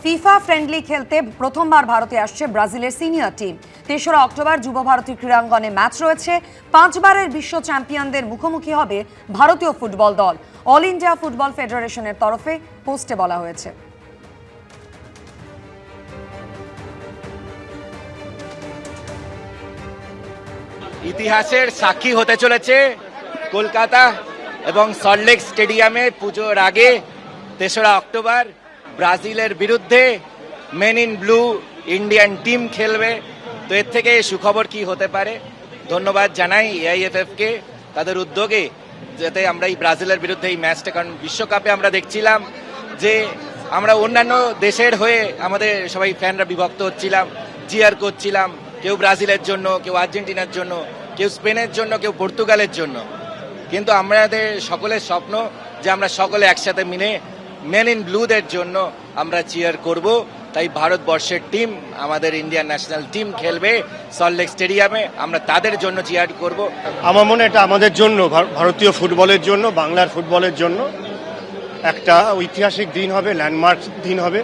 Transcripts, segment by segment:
FIFA friendly খেলতে প্রথমবার ভারতে আসছে ব্রাজিলের সিনিয়র টিম। ৩রা অক্টোবর যুব ভারতী ক্রীড়াঙ্গনে ম্যাচ রয়েছে। 5 বারের বিশ্ব চ্যাম্পিয়নদের মুখোমুখি হবে ভারতীয় ফুটবল দল। অল ইন্ডিয়া ফুটবল ফেডারেশনের তরফে পোস্টে বলা হয়েছে। ইতিহাসের সাক্ষী হতে চলেছে কলকাতা এবং সল্টলেক স্টেডিয়ামে পুজোর আগে ৩রা অক্টোবর ব্রাজিলের বিরুদ্ধে men in blue Indian team খেলবে। তো এর থেকে সুখবর কি হতে পারে। ধন্যবাদ জানাই এআইএফএফকে তাদের উদ্যোগে, যাতে আমরা এই ব্রাজিলের বিরুদ্ধে এই ম্যাচটা, কারণ বিশ্বকাপে আমরা দেখছিলাম যে আমরা অন্যান্য দেশের হয়ে আমাদের সবাই ফ্যানরা বিভক্ত হচ্ছিলাম, চিয়ার করছিলাম, কেউ ব্রাজিলের জন্য, কেউ আর্জেন্টিনার জন্য, কেউ স্পেনের জন্য, কেউ পর্তুগালের জন্য। কিন্তু আমাদের সকলের স্বপ্ন যে আমরা সকলে একসাথে মিলে মেন ইন ব্লুদের জন্য আমরা চিয়ার করব। তাই ভারতবর্ষের টিম, আমাদের ইন্ডিয়ান ন্যাশনাল টিম খেলবে সল্টলেক স্টেডিয়ামে, আমরা তাদের জন্য চিয়ার করব। আমার মনে এটা আমাদের জন্য, ভারতীয় ফুটবলের জন্য, বাংলার ফুটবলের জন্য একটা ঐতিহাসিক দিন হবে, ল্যান্ডমার্ক দিন হবে।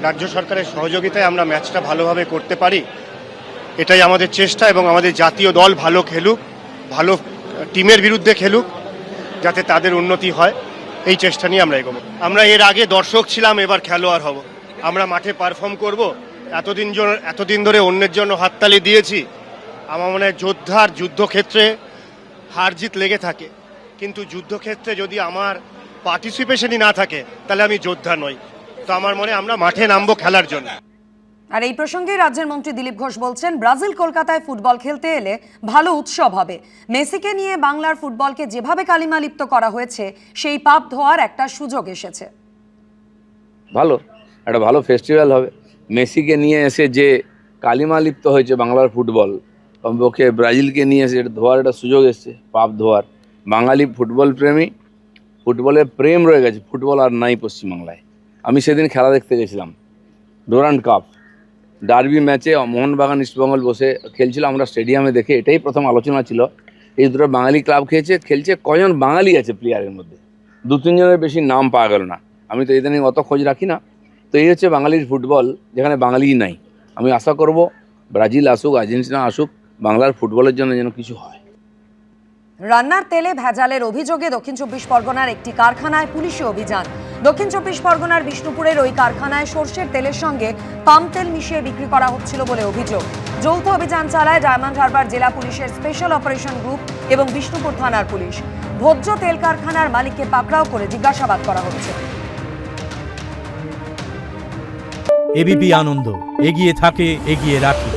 রাজ্য সরকারের সহযোগিতায় আমরা ম্যাচটা ভালোভাবে করতে পারি, এটাই আমাদের চেষ্টা। এবং আমাদের জাতীয় দল ভালো খেলুক, ভালো টিমের বিরুদ্ধে খেলুক, যাতে তাদের উন্নতি হয়, এই চেষ্টা নিয়ে আমরা এগোবো। আমরা এর আগে দর্শক ছিলাম, এবার খেলোয়াড় হব। আমরা মাঠে পারফর্ম করব। এতদিন ধরে অন্যের জন্য হাততালি দিয়েছি। আমার মনে হয় যোদ্ধার যুদ্ধক্ষেত্রে হার জিত লেগে থাকে, কিন্তু যুদ্ধক্ষেত্রে যদি আমার পার্টিসিপেশনই না থাকে তাহলে আমি যোদ্ধা নই। তো আমার মনে আমরা মাঠে নামবো খেলার জন্য। আর এই প্রসঙ্গে রাজ্যের মন্ত্রী দিলীপ ঘোষ বলছেন, ব্রাজিল কলকাতায় ফুটবল খেলতে এলে ভালো উৎসব হবে। মেসিকে নিয়ে বাংলার ফুটবলকে যেভাবে কালিমালিপ্ত করা হয়েছে, সেই পাপ ধোয়ার একটা সুযোগ এসেছে। একটা ভালো ফেস্টিভ্যাল হবে। মেসিকে নিয়ে এসে যে কালিমালিপ্ত হয়েছে বাংলার ফুটবল, কমপক্ষে ব্রাজিলকে নিয়ে এসে এটা ধোয়ার একটা সুযোগ এসছে, পাপ ধোয়ার। বাঙালি ফুটবল প্রেমী, ফুটবলের প্রেম রয়ে গেছে, ফুটবল আর নাই পশ্চিমবাংলায়। আমি সেদিন খেলা দেখতে গেছিলাম, ডুরান্ড কাপ ডার্বি ম্যাচে মোহনবাগান ইস্টবেঙ্গল বসে খেলছিল। আমরা স্টেডিয়ামে দেখে এটাই প্রথম আলোচনা ছিল, এই দুটো বাঙালি ক্লাব খেলছে, কজন বাঙালি আছে প্লেয়ারের মধ্যে? 2-3 জনের বেশি নাম পাওয়া গেল না। আমি তো ইদানিং অত খোঁজ রাখি না। তো এই হচ্ছে বাঙালির ফুটবল, যেখানে বাঙালিই নাই। আমি আশা করব ব্রাজিল আসুক, আর্জেন্টিনা আসুক, বাংলার ফুটবলের জন্য যেন কিছু হয়। রান্নার তেলে ভেজালের অভিযোগে দক্ষিণ 24 পরগনার একটি কারখানায় পুলিশি অভিযান। দক্ষিণ 24 পরগনার বিষ্ণুপুরের ওই কারখানায় সর্ষের তেলের সঙ্গে পাম তেল মিশিয়ে বিক্রি করা হচ্ছিল বলে অভিযোগ। যৌথ অভিযান চালায় ডায়মন্ড হারবার জেলা পুলিশের স্পেশাল অপারেশন গ্রুপ এবং বিষ্ণুপুর থানার পুলিশ। ভোজ্য তেল কারখানার মালিককে পাকড়াও করে জিজ্ঞাসাবাদ করা হচ্ছে। এবিপি আনন্দ, এগিয়ে থাকে, এগিয়ে রাখে।